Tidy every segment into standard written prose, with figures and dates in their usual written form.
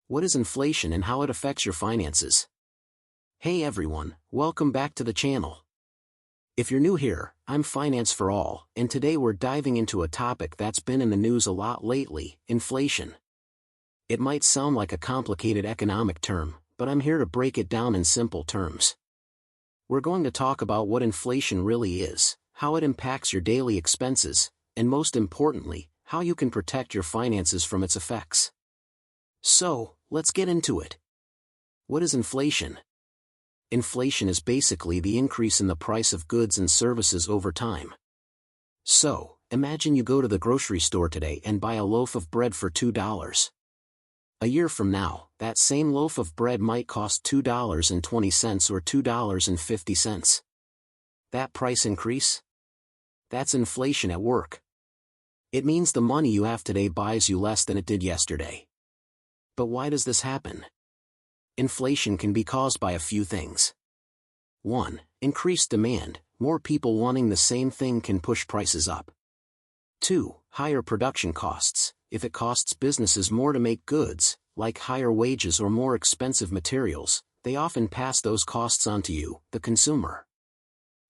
What is inflation and how it affects your finances? Hey everyone, welcome back to the channel. If you're new here, I'm Finance for All, and today we're diving into a topic that's been in the news a lot lately, inflation. It might sound like a complicated economic term, but I'm here to break it down in simple terms. We're going to talk about what inflation really is, how it impacts your daily expenses, and most importantly, how you can protect your finances from its effects. So, let's get into it. What is inflation? Inflation is basically the increase in the price of goods and services over time. So, imagine you go to the grocery store today and buy a loaf of bread for $2. A year from now, that same loaf of bread might cost $2.20 or $2.50. That price increase? That's inflation at work. It means the money you have today buys you less than it did yesterday. But why does this happen? Inflation can be caused by a few things. 1. Increased demand. More people wanting the same thing can push prices up. 2. Higher production costs. If it costs businesses more to make goods, like higher wages or more expensive materials, they often pass those costs on to you, the consumer.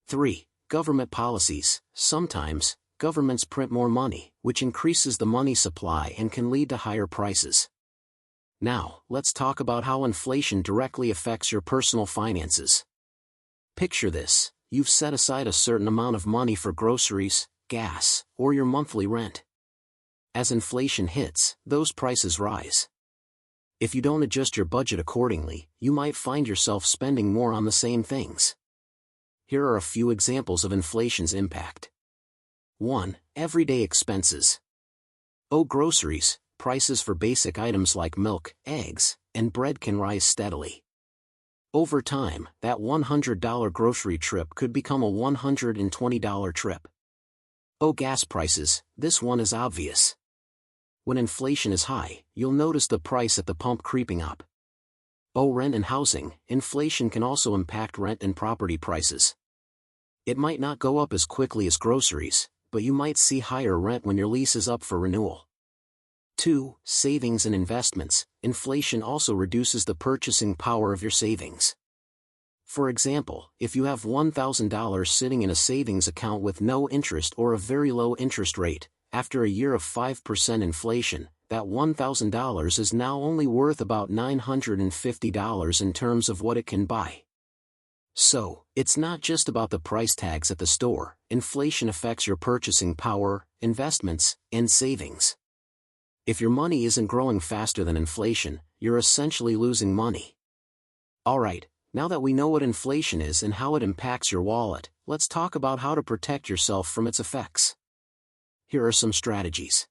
3. Government policies. Sometimes, governments print more money, which increases the money supply and can lead to higher prices. Now, let's talk about how inflation directly affects your personal finances. Picture this: you've set aside a certain amount of money for groceries, gas, or your monthly rent. As inflation hits, those prices rise. If you don't adjust your budget accordingly, you might find yourself spending more on the same things. Here are a few examples of inflation's impact. 1. Everyday expenses. Groceries. Prices for basic items like milk, eggs, and bread can rise steadily. Over time, that $100 grocery trip could become a $120 trip. Gas prices. This one is obvious. When inflation is high, you'll notice the price at the pump creeping up. Rent and housing. Inflation can also impact rent and property prices. It might not go up as quickly as groceries, but you might see higher rent when your lease is up for renewal. 2. Savings and investments. Inflation also reduces the purchasing power of your savings. For example, if you have $1,000 sitting in a savings account with no interest or a very low interest rate, after a year of 5% inflation, that $1,000 is now only worth about $950 in terms of what it can buy. So, it's not just about the price tags at the store. Inflation affects your purchasing power, investments, and savings. If your money isn't growing faster than inflation, you're essentially losing money. Alright, now that we know what inflation is and how it impacts your wallet, let's talk about how to protect yourself from its effects. Here are some strategies.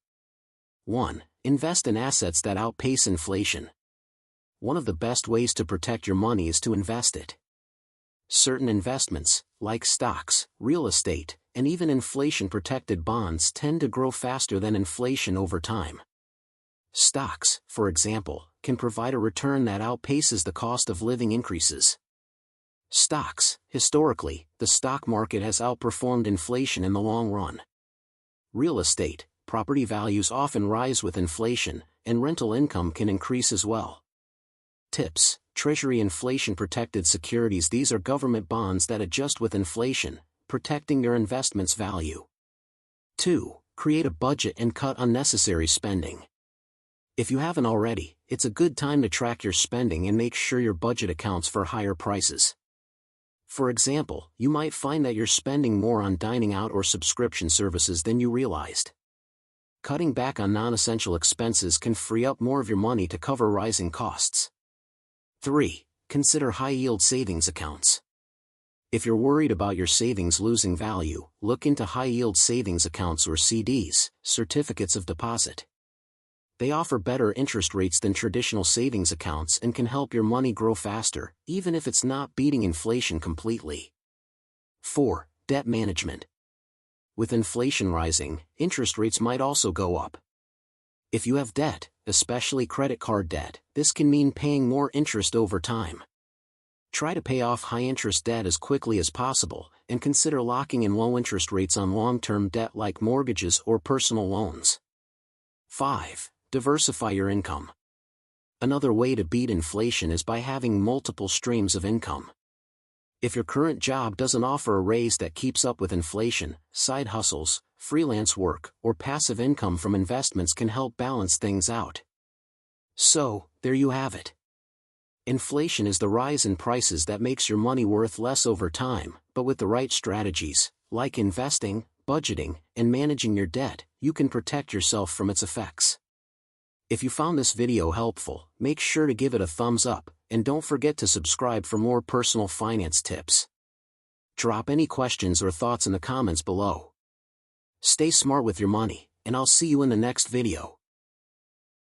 1. Invest in assets that outpace inflation. One of the best ways to protect your money is to invest it. Certain investments, like stocks, real estate, and even inflation-protected bonds tend to grow faster than inflation over time. Stocks, for example, can provide a return that outpaces the cost of living increases. Historically, the stock market has outperformed inflation in the long run. Real estate, property values often rise with inflation, and rental income can increase as well. Tips: Treasury inflation-protected securities. These are government bonds that adjust with inflation, protecting your investment's value. 2. Create a budget and cut unnecessary spending. If you haven't already, it's a good time to track your spending and make sure your budget accounts for higher prices. For example, you might find that you're spending more on dining out or subscription services than you realized. Cutting back on non-essential expenses can free up more of your money to cover rising costs. 3. Consider high-yield savings accounts. If you're worried about your savings losing value, look into high-yield savings accounts or CDs, certificates of deposit. They offer better interest rates than traditional savings accounts and can help your money grow faster, even if it's not beating inflation completely. 4. Debt management. With inflation rising, interest rates might also go up. If you have debt, especially credit card debt, this can mean paying more interest over time. Try to pay off high-interest debt as quickly as possible, and consider locking in low interest rates on long-term debt like mortgages or personal loans. 5. Diversify your income. Another way to beat inflation is by having multiple streams of income. If your current job doesn't offer a raise that keeps up with inflation, side hustles, freelance work, or passive income from investments can help balance things out. So, there you have it. Inflation is the rise in prices that makes your money worth less over time, but with the right strategies, like investing, budgeting, and managing your debt, you can protect yourself from its effects. If you found this video helpful, make sure to give it a thumbs up, and don't forget to subscribe for more personal finance tips. Drop any questions or thoughts in the comments below. Stay smart with your money, and I'll see you in the next video.